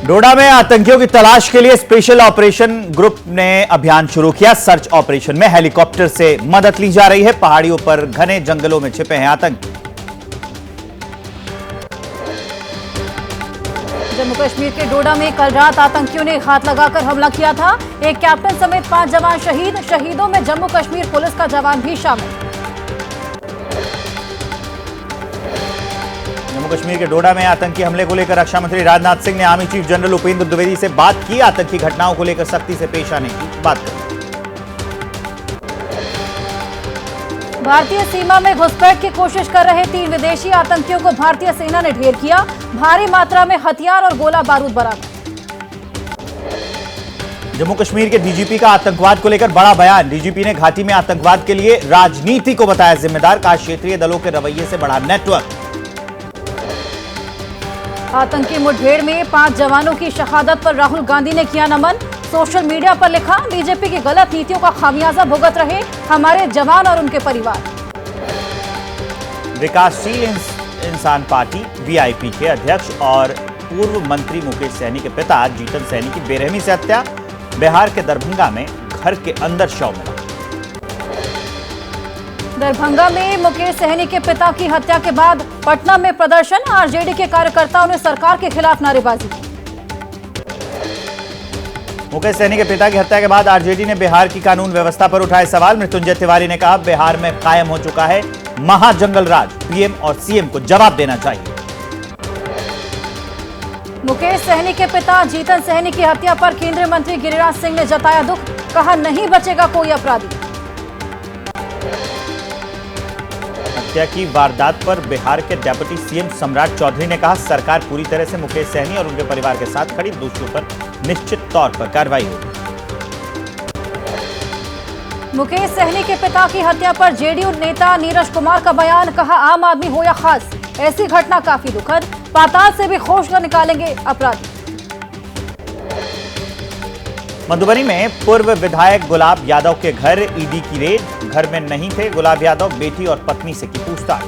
डोडा में आतंकियों की तलाश के लिए स्पेशल ऑपरेशन ग्रुप ने अभियान शुरू किया। सर्च ऑपरेशन में हेलीकॉप्टर से मदद ली जा रही है। पहाड़ियों पर घने जंगलों में छिपे हैं आतंकी। जम्मू कश्मीर के डोडा में कल रात आतंकियों ने घात लगाकर हमला किया था। एक कैप्टन समेत 5 जवान शहीद। शहीदों में जम्मू कश्मीर पुलिस का जवान भी शामिल। जम्मू कश्मीर के डोडा में आतंकी हमले को लेकर रक्षा मंत्री राजनाथ सिंह ने army chief general Upendra Dwivedi से बात की। आतंकी घटनाओं को लेकर सख्ती से पेश आने की बात कही। भारतीय सीमा में घुसपैठ की कोशिश कर रहे 3 विदेशी आतंकियों को भारतीय सेना ने ढेर किया। भारी मात्रा में हथियार और गोला बारूद बरामद। जम्मू कश्मीर के डीजीपी का आतंकवाद को लेकर बड़ा बयान। डीजीपी ने घाटी में आतंकवाद के लिए राजनीति को बताया जिम्मेदार। कहा क्षेत्रीय दलों के रवैये से बढ़ा नेटवर्क। आतंकी मुठभेड़ में 5 जवानों की शहादत पर राहुल गांधी ने किया नमन। सोशल मीडिया पर लिखा, बीजेपी की गलत नीतियों का खामियाजा भुगत रहे हमारे जवान और उनके परिवार। विकासशील इंसान पार्टी वीआईपी के अध्यक्ष और पूर्व मंत्री मुकेश सहनी के पिता जीतन सहनी की बेरहमी से हत्या। बिहार के दरभंगा में घर के अंदर शव मिला। दरभंगा में मुकेश सहनी के पिता की हत्या के बाद पटना में प्रदर्शन। आरजेडी के कार्यकर्ताओं ने सरकार के खिलाफ नारेबाजी की। मुकेश सहनी के पिता की हत्या के बाद आरजेडी ने बिहार की कानून व्यवस्था पर उठाए सवाल। मृत्युंजय तिवारी ने कहा, बिहार में कायम हो चुका है महाजंगल राज। पीएम और सीएम को जवाब देना चाहिए। मुकेश सहनी के पिता जीतन सहनी की हत्या पर केंद्रीय मंत्री गिरिराज सिंह ने जताया दुख। कहा, नहीं बचेगा कोई अपराधी। हत्या की वारदात पर बिहार के डिप्टी सीएम सम्राट चौधरी ने कहा, सरकार पूरी तरह से मुकेश सहनी और उनके परिवार के साथ खड़ी। दोषियों पर निश्चित तौर पर कार्रवाई होगी। मुकेश सहनी के पिता की हत्या पर जेडीयू नेता नीरज कुमार का बयान। कहा, आम आदमी हो या खास, ऐसी घटना काफी दुखद। पाताल से भी खोजकर निकालेंगे अपराधी। मधुबनी में पूर्व विधायक गुलाब यादव के घर ईडी की रेड। घर में नहीं थे गुलाब यादव। बेटी और पत्नी से की पूछताछ।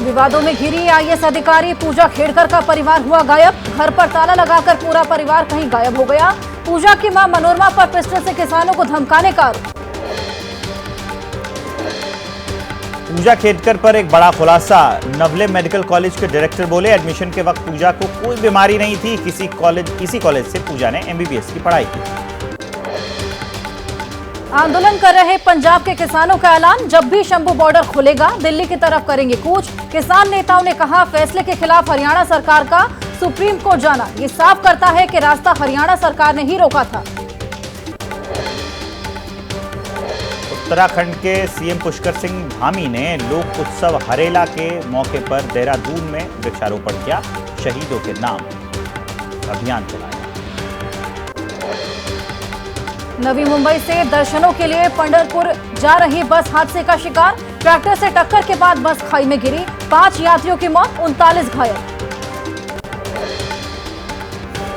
विवादों में घिरी आईएएस अधिकारी पूजा खेड़कर का परिवार हुआ गायब। घर पर ताला लगाकर पूरा परिवार कहीं गायब हो गया। पूजा की मां मनोरमा पर पिस्टल से किसानों को धमकाने का आरोप। पूजा खेड़कर पर एक बड़ा खुलासा। नवले मेडिकल कॉलेज के डायरेक्टर बोले, एडमिशन के वक्त पूजा को कोई बीमारी नहीं थी। इसी कॉलेज से पूजा ने एमबीबीएस की पढ़ाई की। आंदोलन कर रहे पंजाब के किसानों का ऐलान। जब भी शंभू बॉर्डर खुलेगा दिल्ली की तरफ करेंगे कूच। किसान नेताओं ने कहा, फैसले के खिलाफ हरियाणा सरकार का सुप्रीम कोर्ट जाना। ये साफ करता है कि रास्ता हरियाणा सरकार ने ही रोका था। उत्तराखंड के सीएम पुष्कर सिंह धामी ने लोक उत्सव हरेला के मौके पर देहरादून में वृक्षारोपण किया। शहीदों के नाम अभियान चलाया। नवी मुंबई से दर्शनों के लिए पंढरपुर जा रही बस हादसे का शिकार। ट्रैक्टर से टक्कर के बाद बस खाई में गिरी। 5 यात्रियों की मौत, 39 घायल।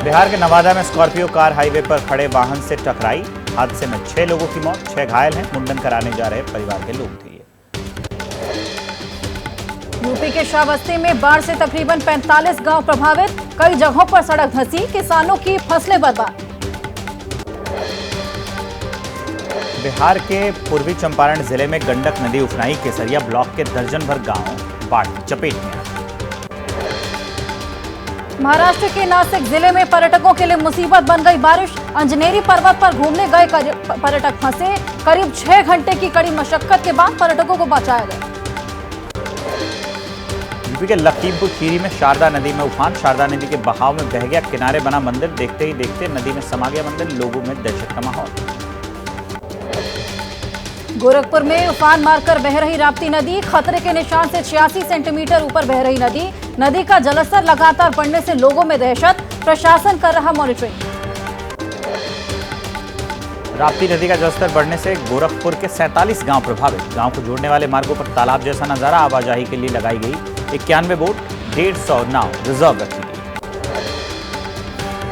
बिहार के नवादा में स्कॉर्पियो कार हाईवे पर खड़े वाहन से टकराई। हादसे में 6 लोगों की मौत, 6 घायल हैं। मुंडन कराने जा रहे परिवार के लोग थे। यूपी के श्रावस्ती में बाढ़ से तकरीबन 45 गांव प्रभावित। कई जगहों पर सड़क धंसी। किसानों की फसलें बर्बाद। बिहार के पूर्वी चंपारण जिले में गंडक नदी उफनाई। केसरिया ब्लॉक के दर्जन भर गांव बाढ़ की चपेट में आए। महाराष्ट्र के नासिक जिले में पर्यटकों के लिए मुसीबत बन गई बारिश। अंजनेरी पर्वत पर घूमने गए पर्यटक फंसे। करीब 6 घंटे की कड़ी मशक्कत के बाद पर्यटकों को बचाया गया। यूपी के लखीमपुर खीरी में शारदा नदी में उफान। शारदा नदी के बहाव में बह गया किनारे बना मंदिर। देखते ही देखते नदी में समा गया मंदिर। लोगों में दहशत का माहौल। गोरखपुर में उफान मारकर बह रही राप्ती नदी। खतरे के निशान से 86 सेंटीमीटर ऊपर बह रही नदी। नदी का जलस्तर लगातार बढ़ने से लोगों में दहशत। प्रशासन कर रहा मॉनिटरिंग। राप्ती नदी का जलस्तर बढ़ने से गोरखपुर के 47 गांव प्रभावित। गांव को जोड़ने वाले मार्गों पर तालाब जैसा नजारा। आवाजाही के लिए लगाई गई 91 बोट, 150 नाव रिजर्व रखी गई।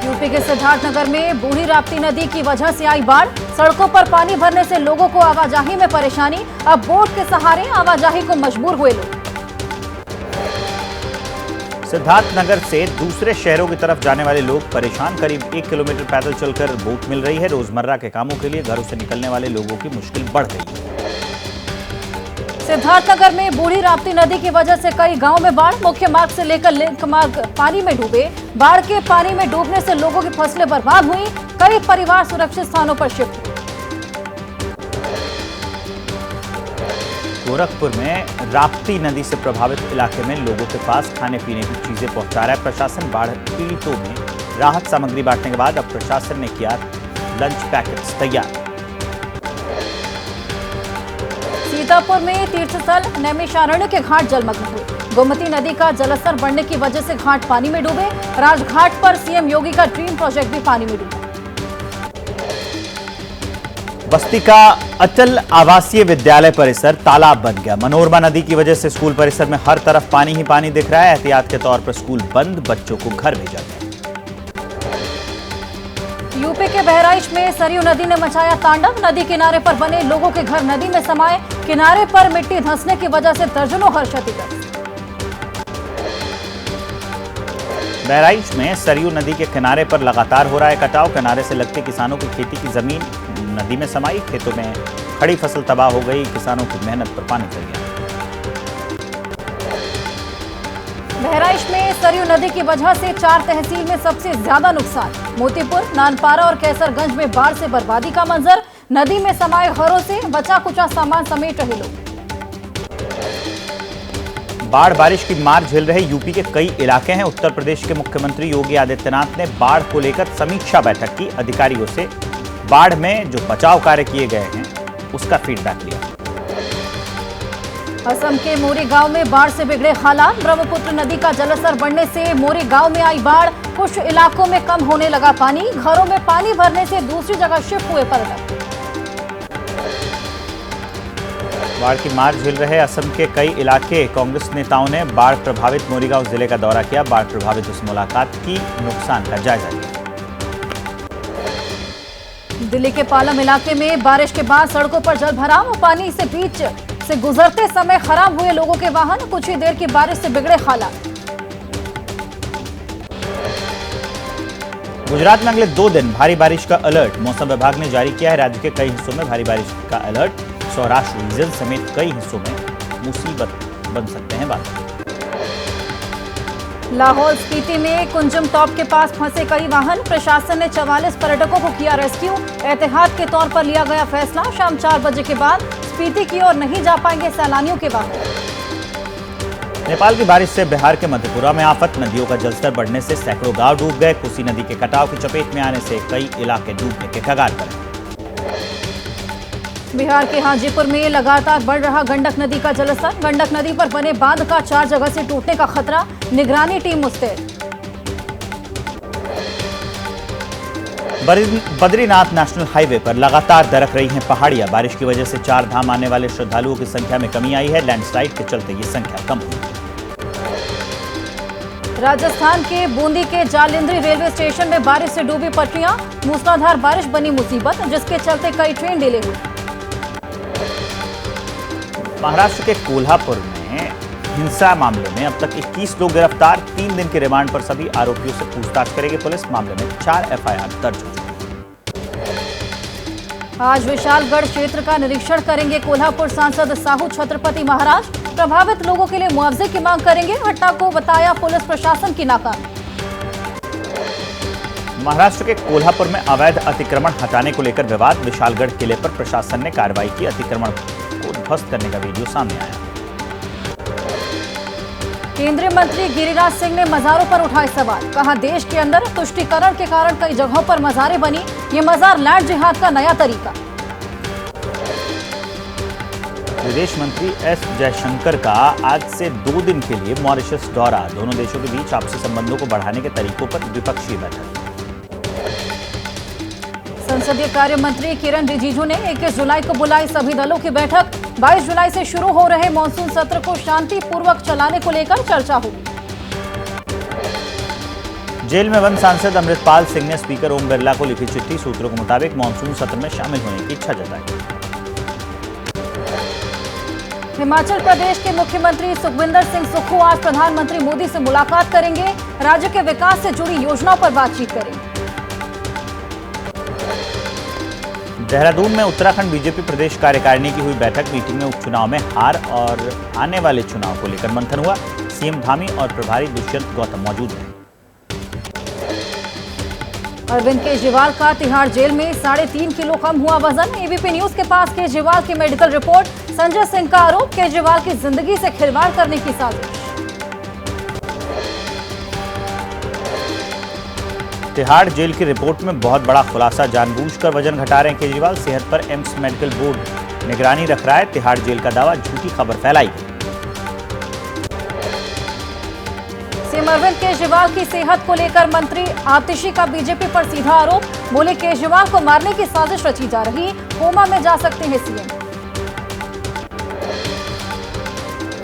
यूपी के सिद्धार्थनगर में बूढ़ी राप्ती नदी की वजह से आई बाढ़। सड़कों पर पानी भरने से लोगों को आवाजाही में परेशानी। अब बोट के सहारे आवाजाही को मजबूर हुए लोग। सिद्धार्थनगर से दूसरे शहरों की तरफ जाने वाले लोग परेशान। करीब 1 किलोमीटर पैदल चलकर बोट मिल रही है। रोजमर्रा के कामों के लिए घरों से निकलने वाले लोगों की मुश्किल बढ़ गई है। सिद्धार्थनगर में बूढ़ी राप्ती नदी की वजह से कई गांव में बाढ़। मुख्य मार्ग से लेकर लिंक मार्ग पानी में डूबे। बाढ़ के पानी में डूबने से लोगों की फसलें बर्बाद हुई। कई परिवार सुरक्षित स्थानों पर शिफ्ट हुए। गोरखपुर में राप्ती नदी से प्रभावित इलाके में लोगों के पास खाने पीने की चीजें पहुंचा रहा है प्रशासन। बाढ़ पीड़ितों में राहत सामग्री बांटने के बाद अब प्रशासन ने किया लंच पैकेट्स तैयार। सीतापुर में तीर्थस्थल नैमिषारण्य के घाट जलमग्न हुए। गोमती नदी का जलस्तर बढ़ने की वजह से घाट पानी में डूबे। राजघाट पर सीएम योगी का ड्रीम प्रोजेक्ट भी पानी में डूबा। बस्ती का अचल आवासीय विद्यालय परिसर तालाब बन गया। मनोरमा नदी की वजह से स्कूल परिसर में हर तरफ पानी ही पानी दिख रहा है। एहतियात के तौर पर स्कूल बंद, बच्चों को घर भेजा गया। यूपी के बहराइच में सरयू नदी ने मचाया तांडव। नदी किनारे पर बने लोगों के घर नदी में समाये। किनारे पर मिट्टी धंसने की वजह से दर्जनों घर क्षतिग्रस्त। बहराइच में सरयू नदी के किनारे पर लगातार हो रहा है कटाव। किनारे से लगते किसानों की खेती की जमीन नदी में समाई। खेतों में खड़ी फसल तबाह हो गई। किसानों की मेहनत पर पानी फिर गया। बहराइच में सरयू नदी की वजह से 4 तहसील में सबसे ज्यादा नुकसान। मोतीपुर, नानपारा और कैसरगंज में बाढ़ से बर्बादी का मंजर। नदी में समाये घरों से बचा कुचा सामान समेट रहे लोग। बाढ़ बारिश की मार झेल रहे यूपी के कई इलाके हैं। उत्तर प्रदेश के मुख्यमंत्री योगी आदित्यनाथ ने बाढ़ को लेकर समीक्षा बैठक की। अधिकारियों से बाढ़ में जो बचाव कार्य किए गए हैं उसका फीडबैक लिया। असम के मोरी गांव में बाढ़ से बिगड़े हालात। ब्रह्मपुत्र नदी का जलस्तर बढ़ने से मोरी गांव में आई बाढ़। कुछ इलाकों में कम होने लगा पानी। घरों में पानी भरने से दूसरी जगह शिफ्ट हुए पर्यटक। बाढ़ की मार झेल रहे असम के कई इलाके। कांग्रेस नेताओं ने बाढ़ प्रभावित मोरीगांव जिले का दौरा किया। बाढ़ प्रभावित उस मुलाकात की, नुकसान का जायजा लिया। दिल्ली के पालम इलाके में बारिश के बाद सड़कों पर जल भराव। पानी से बीच से गुजरते समय खराब हुए लोगों के वाहन। कुछ ही देर की बारिश से बिगड़े हालात। गुजरात में अगले 2 दिन भारी बारिश का अलर्ट मौसम विभाग ने जारी किया है। राज्य के कई हिस्सों में भारी बारिश का अलर्ट। सौराष्ट्र रीजन समेत कई हिस्सों में मुसीबत बन सकते हैं बादल। लाहौल स्पीति में कुंजम टॉप के पास फंसे कई वाहन। प्रशासन ने 44 पर्यटकों को किया रेस्क्यू। एहतियात के तौर पर लिया गया फैसला। शाम 4 बजे के बाद स्पीति की ओर नहीं जा पाएंगे सैलानियों के वाहन। नेपाल की बारिश से बिहार के मधेपुरा में आफत। नदियों का जलस्तर बढ़ने से सैकड़ों गांव डूब गए। कोसी नदी के कटाव की चपेट में आने से कई इलाके डूबने के कगार पर हैं। बिहार के हाजीपुर में लगातार बढ़ रहा गंडक नदी का जलस्तर। गंडक नदी पर बने बांध का 4 जगह से टूटने का खतरा। निगरानी टीम मुस्तैद। बद्रीनाथ नेशनल हाईवे पर लगातार दरक रही हैं पहाड़ियां। बारिश की वजह से 4 धाम आने वाले श्रद्धालुओं की संख्या में कमी आई है। लैंडस्लाइड के चलते ये संख्या कम हुई। राजस्थान के बूंदी के जालिंद्री रेलवे स्टेशन में बारिश से डूबी पटरियां। मूसलाधार बारिश बनी मुसीबत, जिसके चलते कई ट्रेन डिले हुई। महाराष्ट्र के कोल्हापुर में हिंसा मामले में अब तक 21 लोग गिरफ्तार। 3 दिन के रिमांड पर सभी आरोपियों से पूछताछ करेगी पुलिस। मामले में 4 एफआईआर दर्ज हो चुकी है। आज विशालगढ़ क्षेत्र का निरीक्षण करेंगे कोल्हापुर सांसद साहू छत्रपति महाराज। प्रभावित लोगों के लिए मुआवजे की मांग करेंगे। घटना को बताया पुलिस प्रशासन की नाकामी। महाराष्ट्र के कोल्हापुर में अवैध अतिक्रमण हटाने को लेकर विवाद। विशालगढ़ किले पर प्रशासन ने कार्रवाई की। अतिक्रमण को ध्वस्त करने का वीडियो सामने आया। केंद्रीय मंत्री गिरिराज सिंह ने मजारों पर उठाए सवाल। कहा, देश के अंदर तुष्टीकरण के कारण कई जगहों पर मजारें बनी। ये मजार लैंड जिहाद का नया तरीका। विदेश मंत्री एस जयशंकर का आज से 2 दिन के लिए मॉरिशस दौरा। दोनों देशों के बीच आपसी संबंधों को बढ़ाने के तरीकों पर द्विपक्षीय बैठक। संसदीय कार्य मंत्री किरण रिजिजू ने 21 जुलाई को बुलाई सभी दलों की बैठक। 22 जुलाई से शुरू हो रहे मॉनसून सत्र को शांतिपूर्वक चलाने को लेकर चर्चा होगी। जेल में बंद सांसद अमृतपाल सिंह ने स्पीकर ओम बिरला को लिखी चिट्ठी। सूत्रों के मुताबिक मॉनसून सत्र में शामिल होने की इच्छा जताई। हिमाचल प्रदेश के मुख्यमंत्री सुखविंदर सिंह सुक्खू आज प्रधानमंत्री मोदी से मुलाकात करेंगे। राज्य के विकास से जुड़ी योजनाओं पर बातचीत करेंगे। देहरादून में उत्तराखंड बीजेपी प्रदेश कार्यकारिणी की हुई बैठक। मीटिंग में उपचुनाव में हार और आने वाले चुनाव को लेकर मंथन हुआ। सीएम धामी और प्रभारी दुष्यंत गौतम मौजूद रहे। अरविंद केजरीवाल का तिहाड़ जेल में 3.5 किलो कम हुआ वजन। एबीपी न्यूज के पास केजरीवाल की मेडिकल रिपोर्ट। संजय सिंह का आरोप, केजरीवाल की जिंदगी से खिलवाड़ करने की साजिश। तिहाड़ जेल की रिपोर्ट में बहुत बड़ा खुलासा। जानबूझकर वजन घटा रहे हैं केजरीवाल। सेहत पर एम्स मेडिकल बोर्ड निगरानी रख रहा है। तिहाड़ जेल का दावा, झूठी खबर फैलाई गई। सीएम अरविंद केजरीवाल की सेहत को लेकर मंत्री आतिशी का बीजेपी पर सीधा आरोप। बोले केजरीवाल को मारने की साजिश रची जा रही, कोमा में जा सकते हैं सीएम।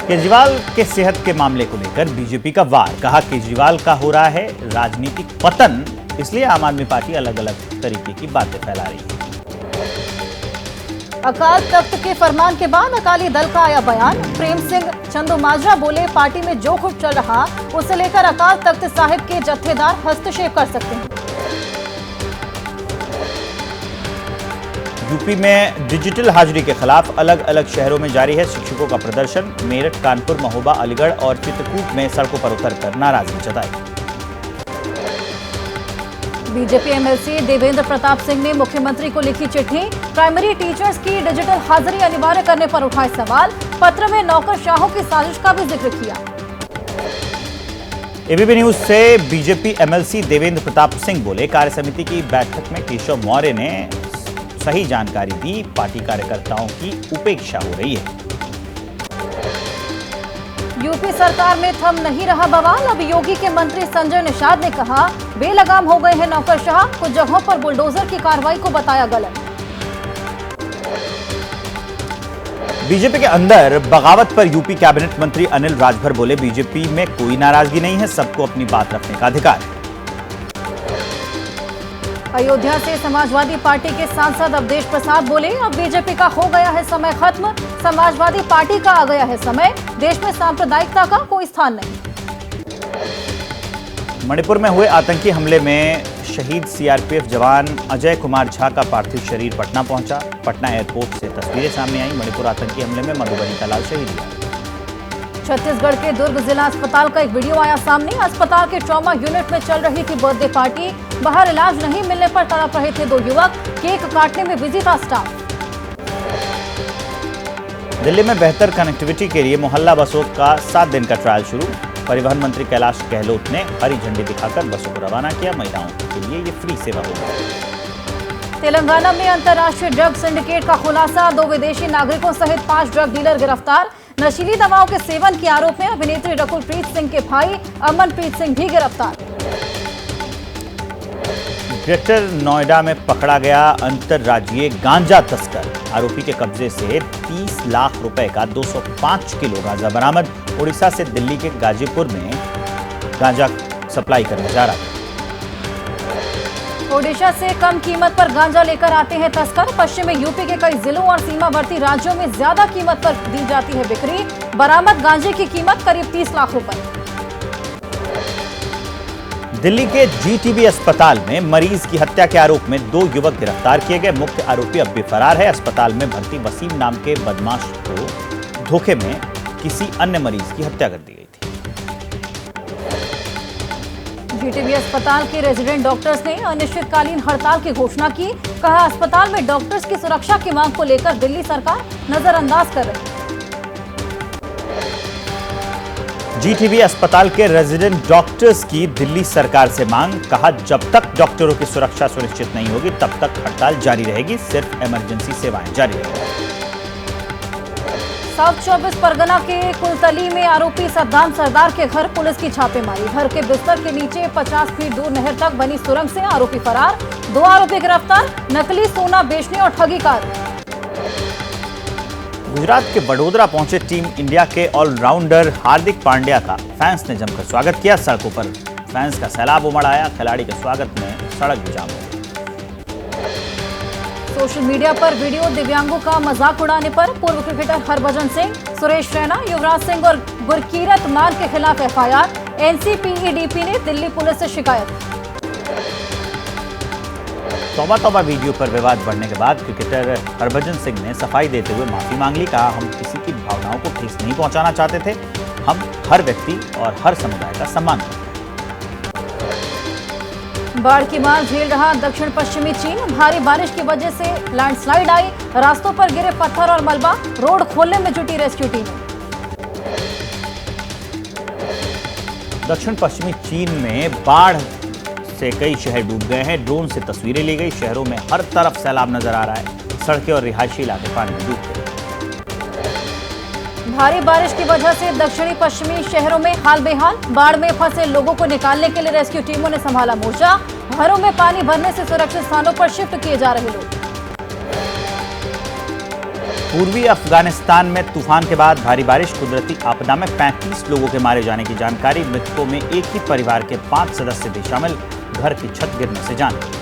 केजरीवाल के सेहत के मामले को लेकर बीजेपी का वार। कहा केजरीवाल का हो रहा है राजनीतिक पतन, इसलिए आम आदमी पार्टी अलग अलग तरीके की बातें फैला रही है। अकाल तख्त के फरमान के बाद अकाली दल का आया बयान। प्रेम सिंह चंदूमाजरा बोले पार्टी में जो कुछ चल रहा उसे लेकर अकाल तख्त साहिब के जत्थेदार हस्तक्षेप कर सकते हैं। यूपी में डिजिटल हाजिरी के खिलाफ अलग अलग शहरों में जारी है शिक्षकों का प्रदर्शन। मेरठ, कानपुर, महोबा, अलीगढ़ और चित्रकूट में सड़कों पर उतरकर नाराजगी जताई। बीजेपी एमएलसी देवेंद्र प्रताप सिंह ने मुख्यमंत्री को लिखी चिट्ठी। प्राइमरी टीचर्स की डिजिटल हाजिरी अनिवार्य करने पर उठाए सवाल। पत्र में नौकरशाहों की साजिश का भी जिक्र किया। एबीपी न्यूज से बीजेपी एमएलसी देवेंद्र प्रताप सिंह बोले कार्य समिति की बैठक में केशव मौर्य ने सही जानकारी दी। पार्टी कार्यकर्ताओं की उपेक्षा हो रही है। यूपी सरकार में थम नहीं रहा बवाल। अब योगी के मंत्री संजय निषाद ने कहा बेलगाम हो गए हैं नौकरशाह। कुछ जगहों पर बुलडोजर की कार्रवाई को बताया गलत। बीजेपी के अंदर बगावत पर यूपी कैबिनेट मंत्री अनिल राजभर बोले बीजेपी में कोई नाराजगी नहीं है, सबको अपनी बात रखने का अधिकार है। अयोध्या से समाजवादी पार्टी के सांसद अवधेश प्रसाद बोले अब बीजेपी का हो गया है समय खत्म। समाजवादी पार्टी का आ गया है समय। देश में सांप्रदायिकता का कोई स्थान नहीं। मणिपुर में हुए आतंकी हमले में शहीद सीआरपीएफ जवान अजय कुमार झा का पार्थिव शरीर पटना पहुंचा। पटना एयरपोर्ट से तस्वीरें सामने आई। मणिपुर आतंकी हमले में मधुबनी का लाल शहीद हुआ। छत्तीसगढ़ के दुर्ग जिला अस्पताल का एक वीडियो आया सामने। अस्पताल के ट्रॉमा यूनिट में चल रही थी बर्थडे पार्टी। बाहर इलाज नहीं मिलने पर तड़प रहे थे 2 युवक। केक काटने में बिजी था स्टाफ। दिल्ली में बेहतर कनेक्टिविटी के लिए मोहल्ला बसों का 7 दिन का ट्रायल शुरू। परिवहन मंत्री कैलाश गहलोत ने हरी झंडी दिखाकर बसों को रवाना किया। महिलाओं के लिए ये फ्री सेवा होगी। तेलंगाना में अंतर्राष्ट्रीय ड्रग सिंडिकेट का खुलासा। 2 विदेशी नागरिकों सहित 5 ड्रग डीलर गिरफ्तार। नशीली दवाओं के सेवन के आरोप में अभिनेत्री रकुलप्रीत सिंह के भाई अमनप्रीत सिंह भी गिरफ्तार। ग्रेटर नोएडा में पकड़ा गया अंतर्राज्यीय गांजा तस्कर। आरोपी के कब्जे से 30 लाख रुपए का 205 किलो गांजा बरामद। उड़ीसा से दिल्ली के गाजीपुर में गांजा सप्लाई करने जा रहा था। ओडिशा से कम कीमत पर गांजा लेकर आते हैं तस्कर। पश्चिमी यूपी के कई जिलों और सीमावर्ती राज्यों में ज्यादा कीमत पर दी जाती है बिक्री। बरामद गांजे की कीमत करीब 30 लाख रुपए। दिल्ली के जीटीबी अस्पताल में मरीज की हत्या के आरोप में 2 युवक गिरफ्तार किए गए। मुख्य आरोपी अब भी फरार है। अस्पताल में भर्ती वसीम नाम के बदमाश को धोखे में किसी अन्य मरीज की हत्या कर दी गई थी। जीटीबी अस्पताल के रेजिडेंट डॉक्टर्स ने अनिश्चितकालीन हड़ताल की घोषणा की। कहा अस्पताल में डॉक्टर्स की सुरक्षा की मांग को लेकर दिल्ली सरकार नजरअंदाज कर रही है। जीटीबी अस्पताल के रेजिडेंट डॉक्टर्स की दिल्ली सरकार से मांग। कहा जब तक डॉक्टरों की सुरक्षा सुनिश्चित नहीं होगी तब तक हड़ताल जारी रहेगी। सिर्फ इमरजेंसी सेवाएं जारी रहेंगी। साउथ 24 परगना के कुलतली में आरोपी सद्दाम सरदार के घर पुलिस की छापेमारी। घर के बिस्तर के नीचे 50 फीट दूर नहर तक बनी सुरंग से आरोपी फरार। 2 आरोपी गिरफ्तार। नकली सोना बेचने और ठगी का आरोप। गुजरात के वडोदरा पहुंचे टीम इंडिया के ऑलराउंडर हार्दिक पांड्या का फैंस ने जमकर स्वागत किया। सड़कों पर फैंस का सैलाब उमड़ आया। खिलाड़ी के स्वागत में सड़क भी जाम हो गई। सोशल मीडिया पर वीडियो दिव्यांगों का मजाक उड़ाने पर पूर्व क्रिकेटर हरभजन सिंह सुरेश रैना, युवराज सिंह और गुरकीरत मान के खिलाफ एफआईआर। एनसीपीईडीपी ने दिल्ली पुलिस से शिकायत की। तौबा तौबा वीडियो पर विवाद बढ़ने के बाद क्रिकेटर हरभजन सिंह ने सफाई देते हुए माफी मांग ली। कहा, हम किसी की भावनाओं को ठेस नहीं पहुंचाना चाहते थे। हम हर व्यक्ति और हर समुदाय का सम्मान करते हैं। बाढ़ की मार झेल रहा दक्षिण पश्चिमी चीन। भारी बारिश की वजह से लैंडस्लाइड आई, रास्तों पर गिरे पत्थर और मलबा। रोड खोलने में जुटी रेस्क्यू टीम। दक्षिण पश्चिमी चीन में बाढ़ से कई शहर डूब गए हैं। ड्रोन से तस्वीरें ली गई। शहरों में हर तरफ सैलाब नजर आ रहा है। सड़कें और रिहायशी इलाके पानी में डूब गए। भारी बारिश की वजह से दक्षिणी पश्चिमी शहरों में हाल बेहाल। बाढ़ में फंसे लोगों को निकालने के लिए रेस्क्यू टीमों ने संभाला मोर्चा। घरों में पानी भरने से सुरक्षित स्थानों पर शिफ्ट किए जा रहे लोग। पूर्वी अफगानिस्तान में तूफान के बाद भारी बारिश। कुदरती आपदा में 35 लोगों के मारे जाने की जानकारी। मृतकों में एक ही परिवार के 5 सदस्य भी शामिल। घर की छत गिरने से जान गई।